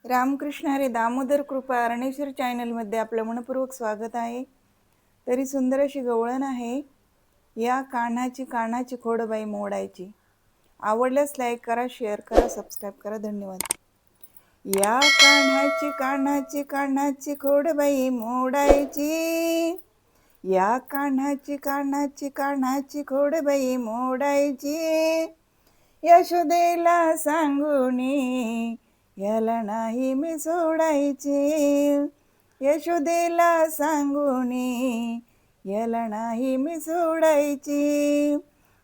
रामकृष्ण हरी दामोदर कृपा अरणेश्वर चॅनलमध्ये आपलं मनपूर्वक स्वागत आहे। तरी सुंदर अशी गवळण आहे। या कान्हाची खोडबाई मोडायची। आवडल्यास लाईक करा, शेअर करा, सबस्क्राईब करा। धन्यवाद। या कान्हाची खोडबाई मोडायची। या कान्हाची खोडबाई मोडायची। यशोदेला सांगूनी याला नाही मी सोडायचे। यशोदेला सांगूनी याला नाही मी सोडायचे।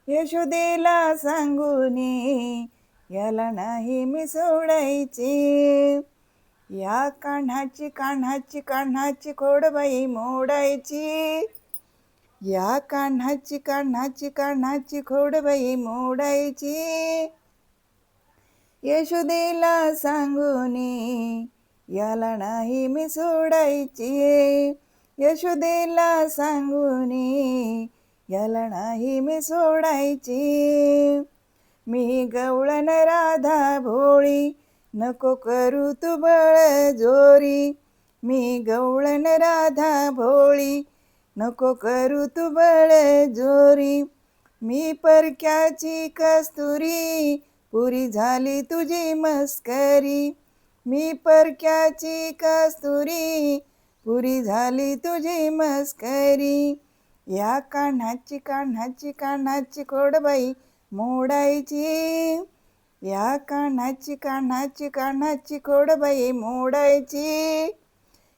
यशोदेला सांगूनी याला नाही मी सोडायचे। या कान्हाची खोडबाई मोडायची। या कान्हाची खोडबाई मोडायची। यशोदेला सांगूनी याला नाही मी सोडायची। यशोदेला सांगूनी याला नाही मी सोडायची। मी गवळण राधा भोळी नको करू तू बळजोरी। मी गवळण राधा भोळी नको करू तू बळजोरी। मी परक्याची कस्तुरी पुरी झाली तुझी मस्करी। मी परक्याची कस्तुरी पुरी झाली तुझी मस्करी। या कान्हाची खोडबाई मोडायची। या कान्हाची खोडबाई मोडायची।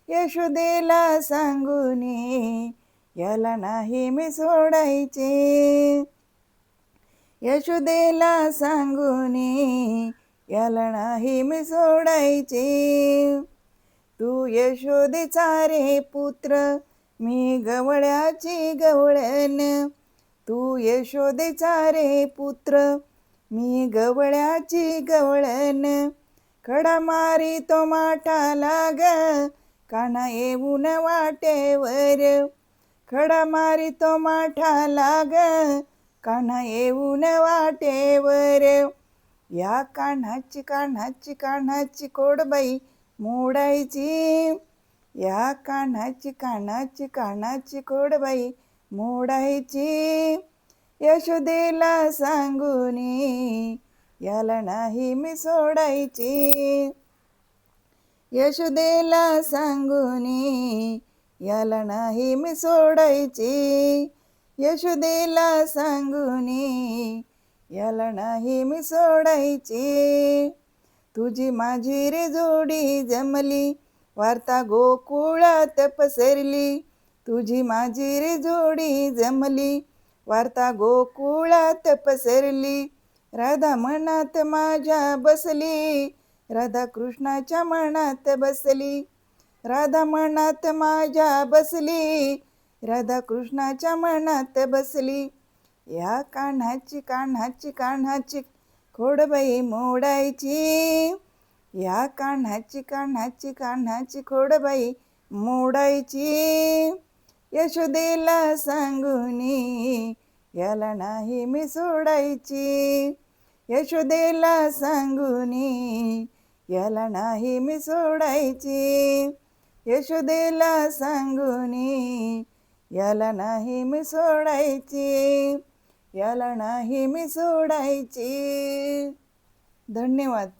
यशोदेला सांगूनी याला नाही मी सोडायचे। यशोदेला सांगूनी याला नाही मी सोडायचे। तू यशोदेचा रे पुत्र मी गवळ्याची गवळण। तू यशोदेचा रे पुत्र मी गवळ्याची गवळण। खडा मारी तो माठा लाग कान्हा येऊन वाटेवर। खडा मारी तो माठा लाग कान्हा येऊन वाटेवर। या कान्हाची खोडबाई मोडायची। या कान्हाची खोडबाई मोडायची। यशोदेला सांगूनी याला नाही मी सोडायची। यशोदेला सांगूनी याला नाही मी सोडायची। यशोदेला सांगूनी याला नाही मी सोडायची। तुझी माझी रे जोडी जमली वार्ता गोकुळात पसरली। तुझी माझी रे जोडी जमली वार्ता गोकुळात पसरली। राधा मनात माझ्या बसली राधा कृष्णाच्या मनात बसली। राधा मनात माझ्या बसली राधा कृष्णाच्या मनात बसली। या कान्हाची खोडबाई मोडायची। या कान्हाची खोडबाई मोडायची। यशोदेला सांगूनी याला नाही मी सोडायची। यशोदेला सांगूनी याला नाही मी सोडायची। यशोदेला सांगूनी याला नाही मी सोडायची। याला नाही मी सोडायची। धन्यवाद।